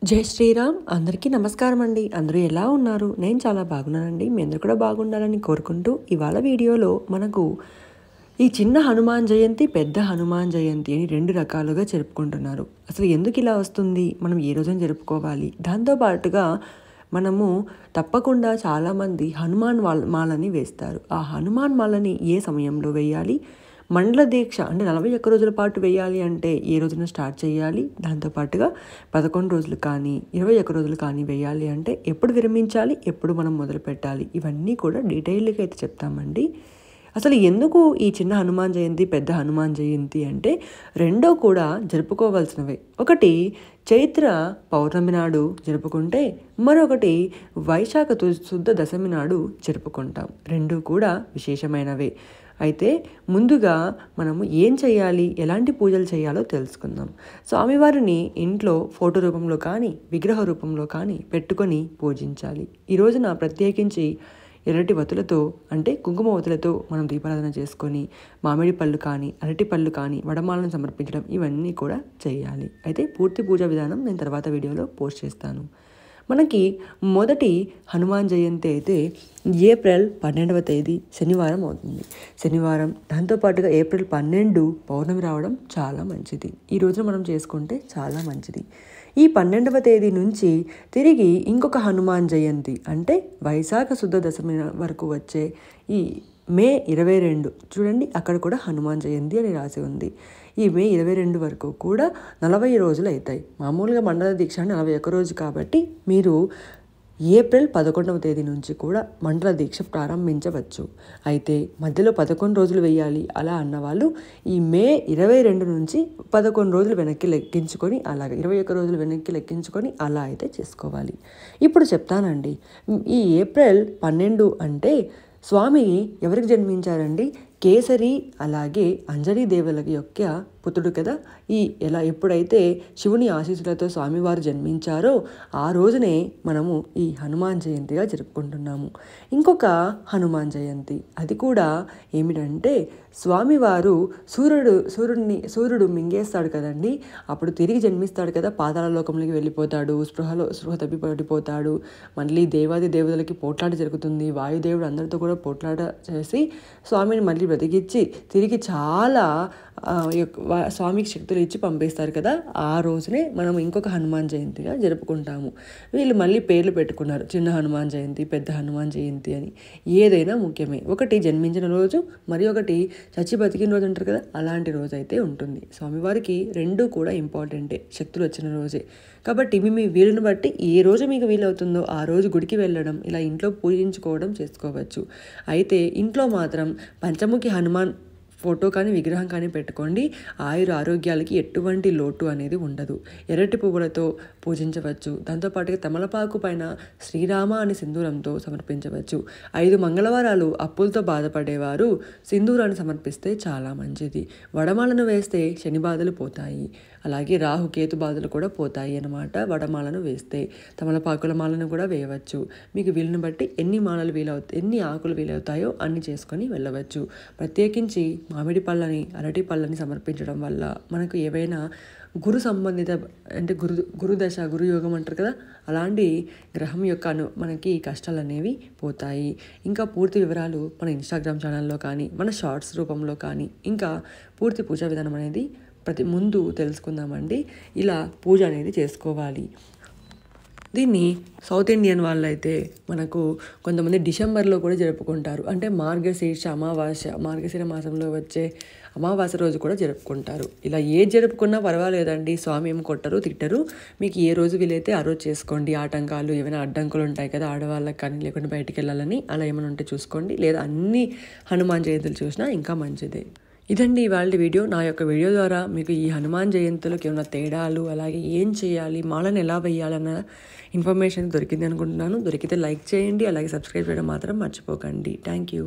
జై శ్రీరామ్. అందరికీ నమస్కారం అండి. అందరూ ఎలా ఉన్నారు? నేను చాలా బాగున్నానండి. మీ అందరూ కూడా బాగుండాలని కోరుకుంటూ ఇవాళ వీడియోలో మనకు ఈ చిన్న హనుమాన్ జయంతి, పెద్ద హనుమాన్ జయంతి అని 2 రకాలుగా జరుపుకుంటున్నారు. అసలు ఎందుకు ఇలా వస్తుంది? మనం ఏ రోజున జరుపుకోవాలి? దాంతో పాటుగా మనము తప్పకుండా చాలామంది హనుమాన్ మాలని వేస్తారు. ఆ హనుమాన్ మాలని ఏ సమయంలో వేయాలి? మండల దీక్ష అంటే 41 రోజుల పాటు వేయాలి అంటే ఏ రోజున స్టార్ట్ చేయాలి? దాంతోపాటుగా 11 రోజులు కానీ 21 రోజులు కానీ వేయాలి అంటే ఎప్పుడు విరమించాలి? ఎప్పుడు మనం మొదలు పెట్టాలి? ఇవన్నీ కూడా డీటెయిల్గా అయితే చెప్తామండి. అసలు ఎందుకు ఈ చిన్న హనుమాన్ జయంతి, పెద్ద హనుమాన్ జయంతి అంటే రెండో కూడా జరుపుకోవాల్సినవే. ఒకటి చైత్ర పౌర్ణమి నాడు జరుపుకుంటే, మరొకటి వైశాఖ శుద్ధ దశమి నాడు జరుపుకుంటాం. రెండు కూడా విశేషమైనవే. అయితే ముందుగా మనము ఏం చేయాలి, ఎలాంటి పూజలు చేయాలో తెలుసుకుందాం. స్వామివారిని ఇంట్లో ఫోటో రూపంలో కానీ విగ్రహ రూపంలో కానీ పెట్టుకొని పూజించాలి. ఈ రోజున ప్రత్యేకించి ఎర్రటి వత్తులతో అంటే కుంకుమ వత్తులతో మనం దీపారాధన చేసుకొని మామిడి పళ్ళు కానీ అరటి పళ్ళు కానీ వడమాలను సమర్పించడం ఇవన్నీ కూడా చేయాలి. అయితే పూర్తి పూజా విధానం నేను తర్వాత వీడియోలో పోస్ట్ చేస్తాను. మనకి మొదటి హనుమాన్ జయంతి అయితే ఏప్రిల్ 12వ తేదీ శనివారం అవుతుంది. శనివారం దాంతోపాటుగా ఏప్రిల్ 12 పౌర్ణమి రావడం చాలా మంచిది. ఈ రోజున మనం చేసుకుంటే చాలా మంచిది. ఈ 12వ తేదీ నుంచి తిరిగి ఇంకొక హనుమాన్ జయంతి అంటే వైశాఖ శుద్ధ దశమి వరకు వచ్చే ఈ మే 22 చూడండి, అక్కడ కూడా హనుమాన్ జయంతి అని రాసి ఉంది. ఈ మే 22 వరకు కూడా 40 రోజులు అవుతాయి. మామూలుగా మండల దీక్ష 41 రోజు కాబట్టి మీరు ఏప్రిల్ 11వ తేదీ నుంచి కూడా మండల దీక్ష ప్రారంభించవచ్చు. అయితే మధ్యలో 11 రోజులు వేయాలి అలా అన్నవాళ్ళు ఈ మే 22 నుంచి 11 రోజులు వెనక్కి లెక్కించుకొని అలాగే 21 రోజులు వెనక్కి లెక్కించుకొని అలా అయితే చేసుకోవాలి. ఇప్పుడు చెప్తానండి. ఈ ఏప్రిల్ 12 అంటే స్వామి ఎవరికి జన్మించారండి? కేసరి అలాగే అంజనీ దేవుల యొక్క పుత్రుడు కదా. ఎప్పుడైతే శివుని ఆశీస్సులతో స్వామివారు జన్మించారో ఆ రోజునే మనము ఈ హనుమాన్ జయంతిగా జరుపుకుంటున్నాము. ఇంకొక హనుమాన్ జయంతి అది కూడా ఏమిటంటే స్వామివారు సూర్యుడు మింగేస్తాడు కదండి, అప్పుడు తిరిగి జన్మిస్తాడు కదా, పాతాళ లోకంలోకి వెళ్ళిపోతాడు, స్పృహ తప్పి పడిపోతాడు. మళ్ళీ దేవాది దేవతలకి పోట్లాట జరుగుతుంది. వాయుదేవుడు అందరితో కూడా పోట్లాట చేసి స్వామిని మళ్ళీ బ్రతికిచ్చి తిరిగి చాలా స్వామికి శక్తులు ఇచ్చి పంపిస్తారు కదా. ఆ రోజునే మనం ఇంకొక హనుమాన్ జయంతిగా జరుపుకుంటాము. వీళ్ళు మళ్ళీ పేర్లు పెట్టుకున్నారు, చిన్న హనుమాన్ జయంతి, పెద్ద హనుమాన్ జయంతి అని. ఏదైనా ముఖ్యమే. ఒకటి జన్మించిన రోజు, మరి ఒకటి చచ్చి బతికిన రోజు అంటారు కదా, అలాంటి రోజు అయితే ఉంటుంది. స్వామివారికి రెండు కూడా ఇంపార్టెంటే, శక్తులు వచ్చిన రోజే. కాబట్టి మీ వీలుని బట్టి ఏ రోజు మీకు వీలవుతుందో ఆ రోజు గుడికి వెళ్ళడం, ఇలా ఇంట్లో పూజించుకోవడం చేసుకోవచ్చు. అయితే ఇంట్లో మాత్రం పంచముఖి హనుమాన్ ఫోటో కానీ విగ్రహం కానీ పెట్టుకోండి. ఆరోగ్యాలకి ఎటువంటి లోటు అనేది ఉండదు. ఎర్రటి పువ్వులతో పూజించవచ్చు. దాంతోపాటుగా తమలపాకు పైన శ్రీరామ అని సింధూరంతో సమర్పించవచ్చు. 5 మంగళవారాలు అప్పులతో బాధపడేవారు సింధూరాన్ని సమర్పిస్తే చాలా మంచిది. వడమాలను వేస్తే శని బాధలు పోతాయి. అలాగే రాహుకేతు బాధలు కూడా పోతాయి అన్నమాట. వడమాలను వేస్తే తమలపాకుల మాలను కూడా వేయవచ్చు. మీకు వీలుని బట్టి ఎన్ని ఆకులు వీలవుతాయో అన్ని చేసుకొని వెళ్ళవచ్చు. ప్రత్యేకించి మామిడి పళ్ళని అరటి పళ్ళని సమర్పించడం వల్ల మనకు ఏవైనా గురు సంబంధిత అంటే గురుదశ గురుయోగం అంటారు కదా, అలాంటి గ్రహం యొక్క మనకి కష్టాలు అనేవి పోతాయి. ఇంకా పూర్తి వివరాలు మన ఇన్స్టాగ్రామ్ ఛానల్లో కానీ మన షార్ట్స్ రూపంలో కానీ ఇంకా పూర్తి పూజా విధానం అనేది ముందు తెలుసుకుందామండి. ఇలా పూజ అనేది చేసుకోవాలి. దీన్ని సౌత్ ఇండియన్ వాళ్ళు అయితే మనకు కొంతమంది డిసెంబర్లో కూడా జరుపుకుంటారు. అంటే మార్గశిర మాసంలో వచ్చే అమావాస్య రోజు కూడా జరుపుకుంటారు. ఇలా జరుపుకున్నా పర్వాలేదండి, స్వామి ఏమి కొట్టరు తిట్టరు. మీకు ఏ రోజు వీలైతే ఆ రోజు చేసుకోండి. ఆటంకాలు ఏమైనా అడ్డంకులు ఉంటాయి కదా ఆడవాళ్ళకి కానీ, లేకుంటే బయటికి వెళ్ళాలని అలా ఏమైనా ఉంటే చూసుకోండి. లేదా అన్ని హనుమాన్ జయంతులు చూసినా ఇంకా మంచిదే. ఇదండి ఇవాళ వీడియో. నా యొక్క వీడియో ద్వారా మీకు ఈ హనుమాన్ జయంతులకు ఏమైనా తేడాలు, అలాగే ఏం చేయాలి, మాలను ఎలా వేయాలన్న ఇన్ఫర్మేషన్ దొరికింది అనుకుంటున్నాను. దొరికితే లైక్ చేయండి, అలాగే సబ్స్క్రైబ్ చేయడం మాత్రం మర్చిపోకండి. Thank you.